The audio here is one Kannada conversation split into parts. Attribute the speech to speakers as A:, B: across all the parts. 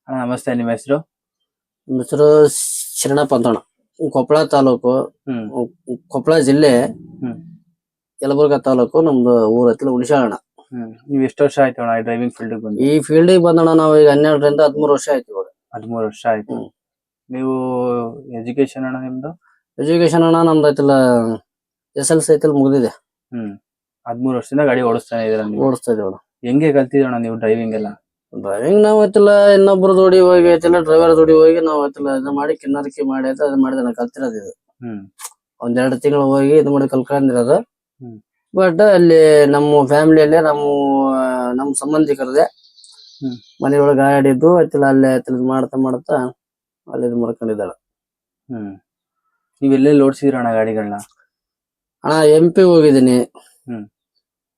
A: ನಮಸ್ತೆ, ನಿಮ್ಮ ಹೆಸರು?
B: ನಮ್ಮ ಹೆಸರು ಶರಣಪ್ಪ ಅಂತಣ. ಕೊಪ್ಪಳ ತಾಲೂಕು,
A: ಹ್ಮ್
B: ಕೊಪ್ಪಳ ಜಿಲ್ಲೆ,
A: ಹ್ಮ್
B: ಯಲಬುರ್ಗಾ ತಾಲೂಕು. ನಮ್ದು ಊರ ಹತ್ತಿರ ಹುಣಸಾಳಣ್ಣ.
A: ನೀವ್ ಎಷ್ಟು ವರ್ಷ ಆಯ್ತು ಅಣ್ಣ ಡ್ರೈವಿಂಗ್ ಫೀಲ್ಡ್ ಬಂದು?
B: ಈ ಫೀಲ್ಡ್ ಬಂದಣ ನಾವು ಈಗ 12ರಿಂದ 13 ವರ್ಷ ಆಯ್ತು ಇವಾಗ.
A: 13 ವರ್ಷ ಆಯ್ತು. ನೀವು ಎಜುಕೇಶನ್ ಅಣ್ಣ ನಿಮ್ದು?
B: ಎಜುಕೇಶನ್ ಅಣ್ಣ ನಮ್ದು ಐತಿಲ್ಲ, SLC ಐತಿಲ್ ಮುಗಿದಿದೆ.
A: 13 ವರ್ಷದಿಂದ ಗಾಡಿ ಓಡಿಸ್ತಾನೆ ಇದೀರ ನೀವು?
B: ಓಡಿಸ್ತಾ ಇದೀವಿ.
A: ಹೆಂಗೆ ಕಲ್ತಿದಣ್ಣ ನೀವು ಡ್ರೈವಿಂಗ್ ಎಲ್ಲ?
B: ಡ್ರೈವಿಂಗ್ ನಾವ್ ಐತಿಲ್ಲ ಇನ್ನೊಬ್ರು ಜೋಡಿ ಹೋಗಿ ಐತಿಲ್ಲ, ಡ್ರೈವರ್ ಜೋಡಿ ಹೋಗಿ ನಾವ್ ಐತಿಲ್ಲ ಇದು ಮಾಡಿ ಕಿನ್ನರಿಕೆ ಮಾಡಿ ಅದು ಮಾಡಿದ ಕಲ್ತಿರೋದು ಇದು. 1-2 ತಿಂಗಳು ಹೋಗಿ ಇದು ಮಾಡಿ ಕಲ್ಕೊಂಡಿರೋದು. ಬಟ್ ಅಲ್ಲಿ ನಮ್ಮ ಫ್ಯಾಮಿಲಿಯಲ್ಲಿ ನಮ್ಮ ಸಂಬಂಧಿಕರದೆ ಮನೆಯೊಳಗೆ ಗಾಡಿ ಇದ್ದು ಐತಿಲ್ಲ, ಅಲ್ಲೇ ಐತಿಲ್ಲ ಮಾಡ್ತಾ ಮಾಡ್ತಾ ಅಲ್ಲಿ ಇದು ಮಾಡ್ಕೊಂಡಿದ್ದಾಳ.
A: ನೀವ್ ಎಲ್ಲೆಲ್ಲಿ ಓಡಿಸಿದ್ರ ಅಣ್ಣ ಗಾಡಿಗಳನ್ನ?
B: ಅಣ್ಣ MP ಹೋಗಿದ್ದೀನಿ,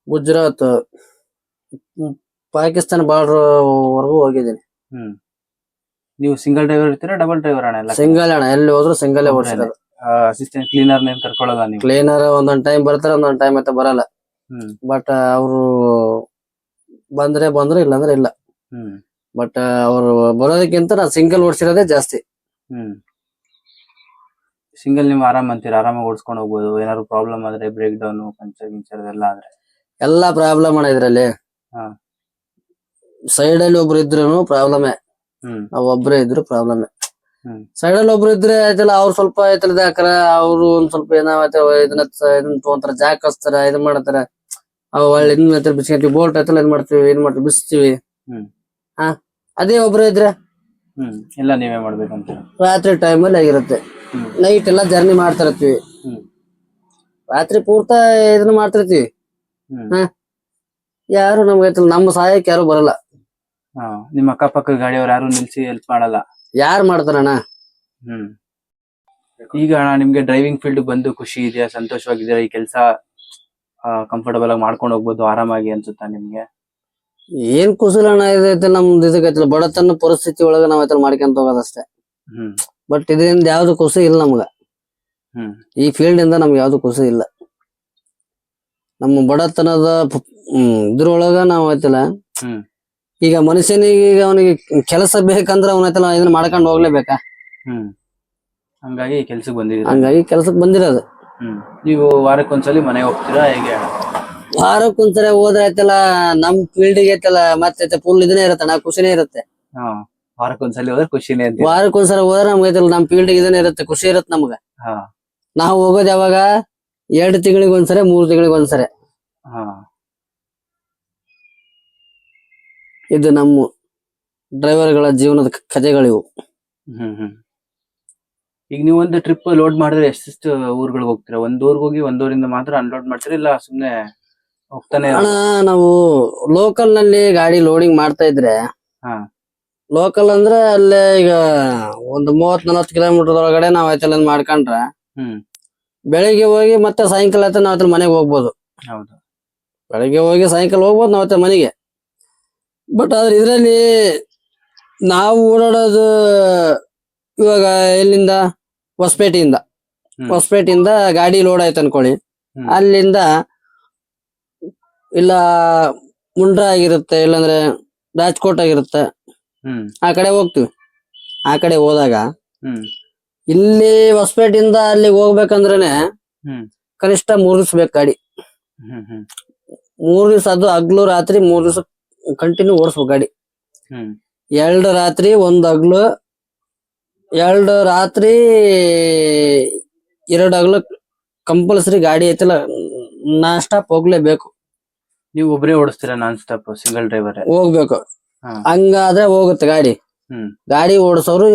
B: ಗುಜರಾತ್, ಪಾಕಿಸ್ತಾನ ಬಾರ್ಡರ್ ವರೆಗೂ ಹೋಗಿದ್ದೀನಿ.
A: ನೀವು ಸಿಂಗಲ್ ಡ್ರೈವರ್ ಇರ್ತೀರಾ ಡಬಲ್ ಡ್ರೈವರ್ ಅಣ್ಣ? ಎಲ್ಲ
B: ಸಿಂಗಲ್ ಅಣ್ಣ, ಎಲ್ಲಿ ಹೋದ್ರು ಸಿಂಗಲ್ ಓಡಿಸಿರೋದು.
A: ಅಸಿಸ್ಟೆಂಟ್ ಕ್ಲೀನರ್ ನೇನ್ ಕರ್ಕೊಳ್ಳಲ್ಲ ನೀವು?
B: ಕ್ಲೀನರ್ ಒಂದೊಂದ್ ಟೈಮ್ ಬರ್ತಾರೆ, ಒಂದೊಂದ್ ಟೈಮ್ ಮತ್ತೆ ಬರಲ್ಲ. ಬಟ್ ಅವರು ಬಂದ್ರೆ ಇಲ್ಲಾಂದ್ರೆ ಇಲ್ಲ. ಬಟ್ ಅವ್ರು ಬರೋದಕ್ಕಿಂತ ನಾ ಸಿಂಗಲ್ ಓಡಿಸಿರೋದೇ ಜಾಸ್ತಿ.
A: ಸಿಂಗಲ್ ನೀವು ಆರಾಮ್ ಅಂತೀರಾ? ಆರಾಮಾಗಿ ಓಡಿಸ್ಕೊಂಡು ಹೋಗ್ಬೋದು. ಏನಾದ್ರು ಪ್ರಾಬ್ಲಮ್ ಆದ್ರೆ, ಬ್ರೇಕ್ ಡೌನ್, ಪಂಚರ್ ಗಿಂಚರ್ ಅದೆಲ್ಲ ಆದ್ರೆ?
B: ಎಲ್ಲಾ ಪ್ರಾಬ್ಲಮ್ ಅಣ್ಣ ಇದ್ರಲ್ಲಿ. ಸೈಡ್ ಅಲ್ಲಿ ಒಬ್ರು ಇದ್ರು ಪ್ರಾಬ್ಲಮೇ, ನಾವ್ ಒಬ್ರೇ ಇದ್ರು ಪ್ರಾಬ್ಲಮೇ. ಸೈಡ್ ಅಲ್ಲಿ ಒಬ್ರು ಇದ್ರೆ ಆಯ್ತಲ್ಲ, ಅವ್ರು ಸ್ವಲ್ಪ ಐತಲ್ಲ ಹಾಕರ, ಅವ್ರು ಒಂದ್ ಸ್ವಲ್ಪ ಏನಾವತ್ತೆ ಇದನ್ನ ತಗೊಂತಾರ, ಜಾಕ್ ಹಚ್ತಾರ, ಇದು ಮಾಡ್ತಾರ. ಒಳ್ಳೆ ಬಿಸ್ಕೊಂತೀವಿ, ಬೋಲ್ಟ್ ಐತಲ್ಲ ಏನ್ ಮಾಡ್ತೀವಿ ಬಿಸ್ತೀವಿ. ಅದೇ ಒಬ್ರು ಇದ್ರೆ
A: ಎಲ್ಲ ನೀವೇ ಮಾಡ್ಬೇಕಂತ.
B: ರಾತ್ರಿ ಟೈಮ್ ಅಲ್ಲಿ ಆಗಿರುತ್ತೆ, ನೈಟ್ ಎಲ್ಲ ಜರ್ನಿ ಮಾಡ್ತಿರ್ತೀವಿ, ರಾತ್ರಿ ಪೂರ್ತ ಇದನ್ನ ಮಾಡ್ತಿರ್ತೀವಿ. ಯಾರು ನಮ್ಗೆ ನಮ್ಮ ಸಹಾಯಕ್ಕೆ ಯಾರು ಬರಲ್ಲ.
A: ನಿಮ್ಮ ಅಕ್ಕಪಕ್ಕ ಗಾಡಿಯವ್ರು ಯಾರು ನಿಲ್ಸಿ ಹೆಲ್ಪ್ ಮಾಡಲ್ಲ?
B: ಯಾರು ಮಾಡ್ತಾರಣ್ಣ?
A: ಈಗ ಅಣ್ಣ ನಿಮ್ಗೆ ಡ್ರೈವಿಂಗ್ ಫೀಲ್ಡ್ ಬಂದು ಖುಷಿ ಇದೆಯಾ, ಸಂತೋಷವಾಗಿದ್ದೀರಾ? ಈ ಕೆಲಸ ಕಂಫರ್ಟಬಲ್ ಆಗಿ ಮಾಡ್ಕೊಂಡು ಹೋಗ್ಬೋದು ಆರಾಮಾಗಿ ಅನ್ಸುತ್ತಾ ನಿಮ್ಗೆ?
B: ಏನ್ ಕುಶಲ ಅಣ್ಣ ಇದೈತೆ ನಮ್ದು, ಇದಕ್ಕೈತಿಲ್ಲ ಬಡತನ ಪರಿಸ್ಥಿತಿ ಒಳಗ ನಾವ್ ಐತಲ್ಲ ಮಾಡ್ಕೊಂತ ಹೋಗೋದಷ್ಟೇ. ಬಟ್ ಇದರಿಂದ ಯಾವ್ದು ಖುಷಿ ಇಲ್ಲ ನಮ್ಗ. ಈ ಫೀಲ್ಡ್ ಇಂದ ನಮ್ಗೆ ಯಾವ್ದು ಖುಷಿ ಇಲ್ಲ. ನಮ್ಮ ಬಡತನದ ಇದ್ರೊಳಗ ನಾವ್ ಐತಲ್ಲ, ಈಗ ಮನುಷ್ಯನಿಗೆ ಈಗ ಅವನಿಗೆ ಕೆಲಸ ಬೇಕಂದ್ರೆ ಅವನೈತಲ್ಲ ಇದನ್ನ ಮಾಡ್ಕೊಂಡು ಹೋಗ್ಲೇಬೇಕಾ.
A: ಹಂಗಾಗಿ ಕೆಲ್ಸಕ್ಕೆ ಬಂದಿದ್ದೀರಾ?
B: ಹಂಗಾಗಿ ಕೆಲ್ಸಕ್ಕೆ ಬಂದಿರೋದು.
A: ನೀವು ವಾರಕ್ಕೊಂದ್ಸಲಿ ಮನೆ ಹೋಗ್ತೀರಾ ಹೇಗೆ?
B: ವಾರಕ್ಕೊಂದ್ಸರಿ ಹೋದ್ರೆ ಐತಲ್ಲ, ನಮ್ ಫೀಲ್ಡ್ ಐತಲ್ಲ ಮತ್ತೆ ಫುಲ್ ಇದನ್ನೇ ಇರತ್ತೆ, ಖುಷಿನೇ ಇರುತ್ತೆ.
A: ವಾರಕ್ಕೊಂದ್ಸಲಿ ಹೋದ್ರೆ ಖುಷಿನೇ ಅಂತ?
B: ವಾರಕ್ಕೊಂದ್ಸರಿ ಹೋದ್ರೆ ನಮ್ಗೆ ಐತಲ್ಲ ನಮ್ ಫೀಲ್ಡ್ ಇದನ್ನೇ ಇರುತ್ತೆ, ಖುಷಿ ಇರುತ್ತೆ ನಮ್ಗ. ನಾವು ಹೋಗೋದ್ ಯಾವಾಗ 2 ತಿಂಗಳಿಗೆ ಒಂದ್ಸರಿ, 3 ತಿಂಗಳಿಗೆ ಒಂದ್ಸರಿ. ಇದು ನಮ್ಮ ಡ್ರೈವರ್ಗಳ ಜೀವನದ ಕಥೆಗಳಿವು.
A: ಈಗ ನೀವು ಒಂದು ಟ್ರಿಪ್ ಲೋಡ್ ಮಾಡಿದ್ರೆ ಎಷ್ಟು ಊರ್ಗಳಿಗೆ ಹೋಗ್ತೀರಾ? ಒಂದ್ ಊರ್ಗ್ ಹೋಗಿ ಒಂದ್ ಊರಿಂದ ಮಾತ್ರ ಅನ್ಲೋಡ್ ಮಾಡ್ತೀರಾ, ಇಲ್ಲ ಸುಮ್ನೆ ಹೋಗ್ತಾನೆ?
B: ನಾವು ಲೋಕಲ್ ನಲ್ಲಿ ಗಾಡಿ ಲೋಡಿಂಗ್ ಮಾಡ್ತಾ ಇದ್ರೆ, ಲೋಕಲ್ ಅಂದ್ರೆ ಅಲ್ಲೇ ಈಗ ಒಂದು 30-40 ಕಿಲೋಮೀಟರ್ ಒಳಗಡೆ ನಾವ್ ಆಯ್ತಲ್ಲ ಮಾಡ್ಕೊಂಡ್ರೆ, ಬೆಳಿಗ್ಗೆ ಹೋಗಿ ಮತ್ತೆ ಸಾಯಂಕಾಲ ಆಯ್ತು ನಾವ್ ಮನೆಗೆ ಹೋಗ್ಬೋದು. ಬೆಳಿಗ್ಗೆ ಹೋಗಿ ಸಾಯಂಕಾಲ ಹೋಗ್ಬೋದು ನಾವ್ ಮನೆಗೆ. ಬಟ್ ಆದ್ರೆ ಇದ್ರಲ್ಲಿ ನಾವು ಓಡಾಡೋದು ಇವಾಗ ಎಲ್ಲಿಂದ, ಹೊಸಪೇಟೆಯಿಂದ ಗಾಡಿ ಲೋಡ್ ಆಯ್ತು ಅನ್ಕೊಳ್ಳಿ, ಅಲ್ಲಿಂದ ಇಲ್ಲ ಮುಂಡ್ರ ಆಗಿರುತ್ತೆ, ಇಲ್ಲಾಂದ್ರೆ ರಾಜ್ಕೋಟ್ ಆಗಿರುತ್ತೆ, ಆ ಕಡೆ ಹೋಗ್ತಿವಿ. ಆ ಕಡೆ ಹೋದಾಗ ಇಲ್ಲಿ ಹೊಸಪೇಟೆಯಿಂದ ಅಲ್ಲಿ ಹೋಗ್ಬೇಕಂದ್ರೇನೆ ಕನಿಷ್ಠ 3 ದಿವ್ಸ ಬೇಕು ಗಾಡಿ. 3 ದಿವ್ಸ, ಅದು ಹಗ್ಲು ರಾತ್ರಿ 3 ದಿವ್ಸ ಕಂಟಿನ್ಯೂ ಓಡಿಸ್ಬೇಕು ಗಾಡಿ. 2 ರಾತ್ರಿ 1 ಹಗ್ಲು, 2 ರಾತ್ರಿ 2 ಹಗ್ಲು ಕಂಪಲ್ಸರಿ ಗಾಡಿ ಐತಿಲ್ಲ ನಾನ್ ಸ್ಟಾಪ್ ಹೋಗ್ಲೇಬೇಕು.
A: ನೀವು ಒಬ್ಬರೇ ಓಡಿಸ್ತೀರಾ ನಾನ್ ಸ್ಟಾಪ್? ಸಿಂಗಲ್ ಡ್ರೈವರ್
B: ಹೋಗ್ಬೇಕು, ಹಂಗಾದ್ರೆ ಹೋಗುತ್ತೆ ಗಾಡಿ. ಗಾಡಿ ಓಡಿಸೋರು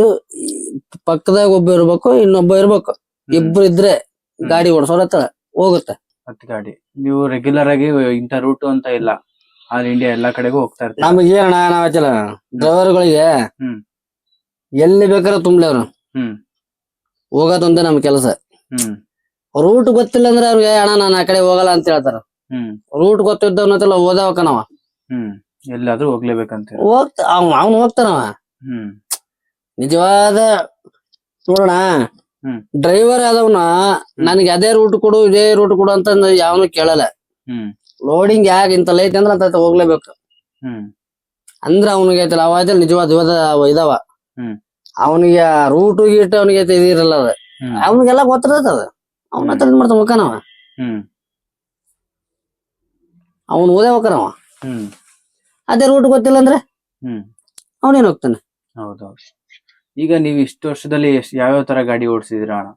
B: ಪಕ್ಕದಾಗ ಒಬ್ಬ ಇರ್ಬೇಕು, ಇನ್ನೊಬ್ಬ ಇರ್ಬೇಕು. ಇಬ್ರು ಇದ್ರೆ ಗಾಡಿ ಓಡಿಸೋರ ಹತ್ರ ಹೋಗುತ್ತೆ
A: ಗಾಡಿ. ನೀವು ರೆಗ್ಯುಲರ್ ಆಗಿ ಇಂಥ ರೂಟ್ ಅಂತ ಇಲ್ಲ, ಆಲ್ ಇಂಡಿಯಾ ಎಲ್ಲಾ ಕಡೆಗೂ ಹೋಗ್ತಾ ಇರ್ತೀವಿ.
B: ನಮಗೆ ಏನಣ್ಣ, ನಾವ್ ಡ್ರೈವರ್ಗಳಿಗೆ ಎಲ್ಲಿ ಬೇಕಾದ್ರೆ ತುಂಬಲಿ ಅವ್ರು ಹೋಗೋದೊಂದೇ ನಮ್ ಕೆಲಸ. ರೂಟ್ ಗೊತ್ತಿಲ್ಲ ಅಂದ್ರೆ ಅವ್ರಿಗೆ ಅಣ್ಣ ನಾನು ಆ ಕಡೆ ಹೋಗಲ್ಲ ಅಂತ ಹೇಳ್ತಾರ. ರೂಟ್ ಗೊತ್ತಿದ್ದವನಲ್ಲ ಓದಾವಕ ನಾವ
A: ಎಲ್ಲಾದ್ರೂ ಹೋಗ್ಲೇಬೇಕಂತ
B: ಅವ್ನು ಹೋಗ್ತಾನವ. ನಿಜವಾದ ನೋಡೋಣ, ಡ್ರೈವರ್ ಆದವನ ನನ್ಗೆ ಅದೇ ರೂಟ್ ಕೊಡು ಇದೇ ರೂಟ್ ಕೊಡು ಅಂತ ಯಾವನು ಕೇಳಲ್ಲ. ಲೋಡಿಂಗ್ ಯಾಕೆ ಇಂತಲ್ಲ ಐತೆ ಅಂದ್ರೆ ಅಂತ ಹೋಗ್ಲೇಬೇಕು. ಅಂದ್ರೆ ಅವನಿಗೆ ಐತಲ್ಲ ಅವ ಐತಲ್ಲ ನಿಜವಾದ ಇದಾವ
A: ಹ್ಮ್.
B: ಅವನಿಗೆ ರೂಟು ಗೀಟು ಅವನಿಗೆ ಇದಿರಲ್ಲ ಅದ
A: ಹ್ಮ್.
B: ಅವನಿಗೆಲ್ಲ ಗೊತ್ತಿರ್ತದ ಅವನ ಹತ್ರ ಏನ್ ಮಾಡ್ತಾನ ಮುಖಾನವ
A: ಹ್ಮ್.
B: ಅವ್ನು ಓದೇ ಹೋಗ್ತಾನವ
A: ಹ್ಮ್.
B: ಅದೇ ರೂಟ್ ಗೊತ್ತಿಲ್ಲ ಅಂದ್ರೆ
A: ಹ್ಮ್.
B: ಅವನೇನ್ ಹೋಗ್ತಾನೆ.
A: ಹೌದೌದು. ಈಗ ನೀವು ಇಷ್ಟು ವರ್ಷದಲ್ಲಿ ಯಾವ್ಯಾವ ತರ ಗಾಡಿ ಓಡಿಸಿದಿರ ಅಣ್ಣ?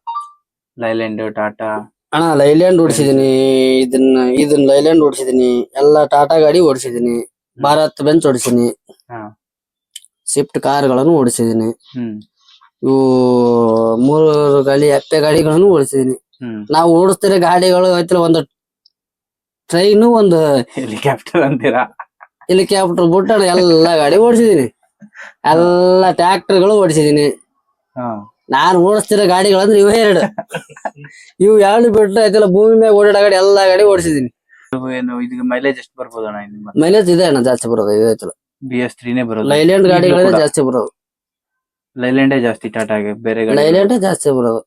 A: ಲೈಲ್ಯಾಂಡ್, ಟಾಟಾ?
B: ಅಣ್ಣ ಲೈಲ್ಯಾಂಡ್ ಓಡಿಸಿದೀನಿ, ಇದನ್ನ ಲೈಲ್ಯಾಂಡ್ ಓಡಿಸಿದೀನಿ, ಎಲ್ಲಾ ಟಾಟಾ ಗಾಡಿ ಓಡಿಸಿದೀನಿ, ಭಾರತ್ ಬೆಂಚ್ ಓಡಿಸಿದೀನಿ,
A: ಹಾ.
B: ಸ್ವಿಫ್ಟ್ ಕಾರ್ಗಳನ್ನು ಓಡಿಸಿದೀನಿ,
A: ಹ್ಮ್.
B: ಇವು 3 ಗಾಡಿ ಎಪ್ಪೆ ಗಾಡಿಗಳನ್ನು ಓಡಿಸಿದೀನಿ.
A: ಹ್ಮ್.
B: ನಾವು ಓಡಿಸ್ತಿರೋ ಗಾಡಿಗಳು ಐತಿಲ್ಲ, ಒಂದು ಟ್ರೈನು, ಒಂದು
A: ಹೆಲಿಕಾಪ್ಟರ್ ಅಂತೀರಾ?
B: ಹೆಲಿಕಾಪ್ಟರ್ ಬಿಟ್ಟು ಎಲ್ಲಾ ಗಾಡಿ ಓಡಿಸಿದೀನಿ, ಎಲ್ಲಾ ಟ್ರ್ಯಾಕ್ಟರ್ಗಳು ಓಡಿಸಿದೀನಿ.
A: ಹಾ.
B: ನಾನ್ ಓಡಿಸ್ತಿರೋ ಗಾಡಿಗಳಂದ್ರೆ ಇವೆ 2. ಇವು 2 ಬಿಟ್ಟು ಐತಲ್ಲ ಭೂಮಿ ಮ್ಯಾಗ ಓಡಾಡೋ ಗಾಡಿ ಎಲ್ಲಾ ಗಾಡಿ ಓಡಿಸಿದೀನಿ.
A: ಏನು ಇದಕ್ಕೆ ಮೈಲೇಜ್ ಎಷ್ಟು ಬರ್ಬೋದು ಅಣ್ಣ ನಿಮ್ಮ?
B: ಮೈಲೇಜ್ ಇದೆ ಅಣ್ಣ, ಜಾಸ್ತಿ ಬರೋದು ಇದೈತಲ್ಲ
A: BS3 ಬರೋದು.
B: ಲೈಲ್ಯಾಂಡ್ ಗಾಡಿಗಳೇ ಜಾಸ್ತಿ ಬರೋದು.
A: ಲೈಲ್ಯಾಂಡೇ ಜಾಸ್ತಿ ಟಾಟಾಗೆ, ಬೇರೆ ಗಾಡಿ
B: ಲೈಲ್ಯಾಂಡೇ ಜಾಸ್ತಿ ಬರೋದು.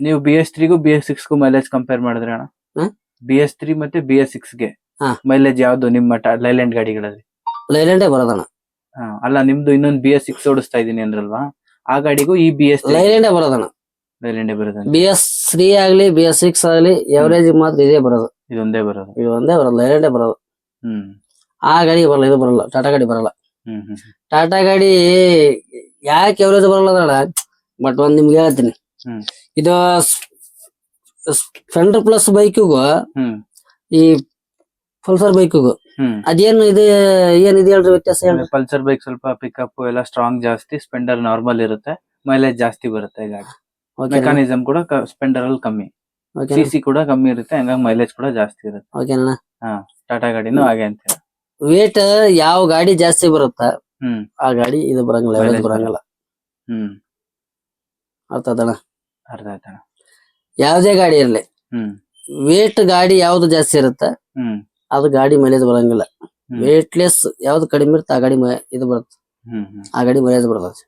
A: ನೀವು BS3ಗೂ BS6ಗೂ ಮೈಲೇಜ್ ಕಂಪೇರ್ ಮಾಡಿದ್ರೆ ಅಣ್ಣ? BS3 ಮತ್ತೆ BS6ಗೆ ಮೈಲೇಜ್ ಯಾವ್ದು ನಿಮ್ಮ ಲೈಲ್ಯಾಂಡ್ ಗಾಡಿಗಳಲ್ಲಿ?
B: ಲೈಲ್ಯಾಂಡೇ ಬರೋದಣ್ಣ.
A: ಅಲ್ಲ, ನಿಮ್ದು ಇನ್ನೊಂದು BS6 ಓಡಿಸ್ತಾ ಇದೀನಿ ಅಂದ್ರಲ್ವಾ, ಆ ಗಾಡಿಗೂ ಈ BS3
B: ಲೈಲ್ಯಾಂಡೇ ಬರೋದಣ್ಣ.
A: ಲೈಲ್ಯಾಂಡೇ ಬರೋದು.
B: BS3 ಆಗ್ಲಿ BS6 ಆಗ್ಲಿ ಎವರೇಜ್ ಮಾತ್ರ ಇದೇ ಬರೋದು,
A: ಇದೊಂದೇ ಬರೋದು.
B: ಲೈಲ್ಯಾಂಡೇ ಬರೋದು. ಆ ಗಾಡಿ ಬರಲ್ಲ, ಇದು ಬರಲ್ಲ, ಟಾಟಾ ಗಾಡಿ ಬರಲ್ಲ. ಟಾಟಾ ಗಾಡಿ ಯಾಕೆ ಎವರೇಜ್ ಬರಲ್ಲ ಅಣ್ಣ, ಬಟ್ ಒಂದ್ ನಿಮ್ಗೆ ಹೇಳ್ತೀನಿ. ಇದು ಸ್ಪೆಂಡರ್ ಪ್ಲಸ್ ಬೈಕಿಗೂ ಈ ಪಲ್ಸರ್ ಬೈಕಿಗೂ ಅದೇನು ಇದು ಏನಿದೆ ಹೇಳ್ರಿ ವ್ಯತ್ಯಾಸ ಹೇಳ್ರಿ?
A: ಪಲ್ಸರ್ ಬೈಕ್ ಸ್ವಲ್ಪ ಪಿಕಪ್ ಎಲ್ಲ ಸ್ಟ್ರಾಂಗ್ ಜಾಸ್ತಿ, ಸ್ಪೆಂಡರ್ ನಾರ್ಮಲ್ ಇರುತ್ತೆ, ಮೈಲೇಜ್ ಜಾಸ್ತಿ ಬರುತ್ತೆ ಗಾಡಿ. ಮೆಕ್ಯಾನಿಸಮ್ ಕೂಡ ಸ್ಪೆಂಡರ್ ಅಲ್ಲಿ ಕಮ್ಮಿ, CC ಕೂಡ ಕಮ್ಮಿ ಇರುತ್ತೆ, ಹಂಗಾಗಿ ಮೈಲೇಜ್ ಕೂಡ ಜಾಸ್ತಿ ಇರುತ್ತೆ.
B: ಓಕೆನಾ?
A: ಟಾಟಾ ಗಾಡಿನೂ ಹಾಗೆ ಅಂತೀರ.
B: ವೇಟ್ ಯಾವ ಗಾಡಿ ಜಾಸ್ತಿ ಬರುತ್ತ ಆ ಗಾಡಿ ಇದು ಬರಂಗಿಲ್ಲ, ಎವರೇಜ್ ಬರಂಗಿಲ್ಲ. ಅರ್ಥ ಆಯ್ತಣ್ಣ?
A: ಅರ್ಥ ಆಯ್ತಣ್ಣ.
B: ಯಾವ್ದೇ ಗಾಡಿ ಇರ್ಲಿ, ವೇಟ್ ಗಾಡಿ ಯಾವ್ದು ಜಾಸ್ತಿ ಇರುತ್ತ ಅದು ಗಾಡಿ ಮೈಲೇಜ್ ಬರಂಗಿಲ್ಲ. ವೇಟ್ಲೆಸ್ ಯಾವ್ದು ಕಡಿಮೆ ಇರುತ್ತೆ ಆ ಗಾಡಿ ಇದು ಬರುತ್ತೆ, ಆ ಗಾಡಿ ಮೈಲೇಜ್ ಬರ್ತದೆ.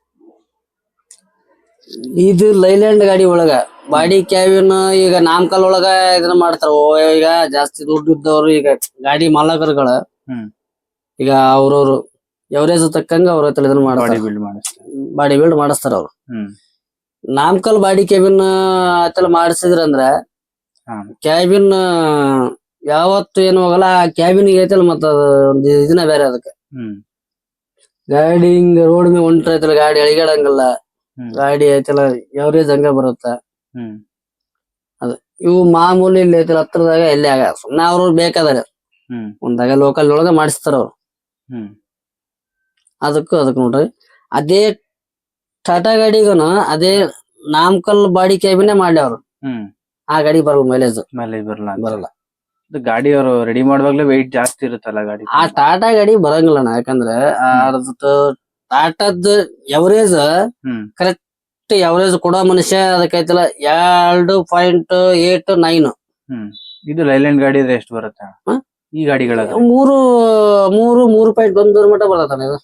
B: ಇದು ಲೈಲ್ಯಾಂಡ್ ಗಾಡಿ ಒಳಗ ಬಾಡಿ ಕ್ಯಾಬಿನ್ ಈಗ ನಾಮಕಲ್ ಒಳಗ ಇದನ್ನ ಮಾಡ್ತಾರ. ಈಗ ಜಾಸ್ತಿ ದುಡ್ಡು ಇದ್ದವ್ರು, ಈಗ ಗಾಡಿ ಮಾಲಕರುಗಳ ಈಗ ಅವ್ರವ್ರು ಎವರೇಜ್ ತಕ್ಕಂಗ ಅವ್ರ ಇದನ್ನ ಮಾಡ್ತಾರೆ, ಬಾಡಿ ಬಿಲ್ಡ್ ಮಾಡಿಸ್ತಾರ ಅವ್ರು. ನಾಮಕಲ್ ಬಾಡಿ ಕ್ಯಾಬಿನ್ ಆತರ ಮಾಡಿಸಿದ್ರಂದ್ರ ಕ್ಯಾಬಿನ್ ಯಾವತ್ತು ಏನು ಹೋಗಲ್ಲ, ಆ ಕ್ಯಾಬಿನ್ ಐತಲ್ಲ ಮತ್ತ ಒಂದು ಇದನ್ನ ಬೇರೆ ಅದಕ್ಕೆ. ಗಾಡಿ ಹಿಂಗ ರೋಡ್ ಮೇಲೆ ಹೊಂಟ್ರೈತಲ್ಲ, ಗಾಡಿ ಅಳಿಗಾಡಂಗಲ್ಲ, ಗಾಡಿ ಐತಲ್ಲ ಎವರೇಜ್ ಹಂಗ ಬರುತ್ತ. ಅದ ಇವು ಮಾಮೂಲಿ ಇಲ್ಲಿ ಐತಲ್ಲ ಹತ್ರದಾಗ ಎಲ್ಲಿ ಆಗ ಸುಮ್ನೆ ಅವ್ರು ಬೇಕಾದ್ರೆ ಒಂದಾಗ ಲೋಕಲ್ ಒಳಗ ಮಾಡಿಸ್ತಾರ ಅವ್ರು. ಅದಕ್ಕೆ ನೋಡ್ರಿ, ಅದೇ ಟಾಟಾ ಗಾಡಿಗೂನು ಅದೇ ನಾಮಕಲ್ ಬಾಡಿ ಕ್ಯಾಬಿನೇ ಮಾಡ್ಲಿ ಅವ್ರು, ಆ ಗಾಡಿ ಬರಲ್ಲ, ಮೈಲೇಜ್ ಬರಲ್ಲ.
A: ಗಾಡಿ ಅವರು ರೆಡಿ ಮಾಡುವಾಗ್ಲೇ ವೆಯ್ಟ್ ಜಾಸ್ತಿ ಇರುತ್ತಲ್ಲ ಗಾಡಿ.
B: ಆ ಟಾಟಾ ಗಾಡಿ ಬರಂಗಿಲ್ಲ ಅಣ್ಣ, ಯಾಕಂದ್ರೆ ಟಾಟಾದ ಎವರೇಜ್ ಕರೆಕ್ಟ್ ಎವರೇಜ್ ಕೊಡೋ ಮನುಷ್ಯ ಅದಕ್ಕೈತಲ್ಲ 2.89.
A: ಇದು ಲೈಲ್ಯಾಂಡ್ ಗಾಡಿ ಇದ್ರೆ ಎಷ್ಟು ಬರುತ್ತೆ ಈ ಗಾಡಿಗಳ?
B: 3.1 ಮಟ್ಟ ಬರತ್ತಾನ ಇದು.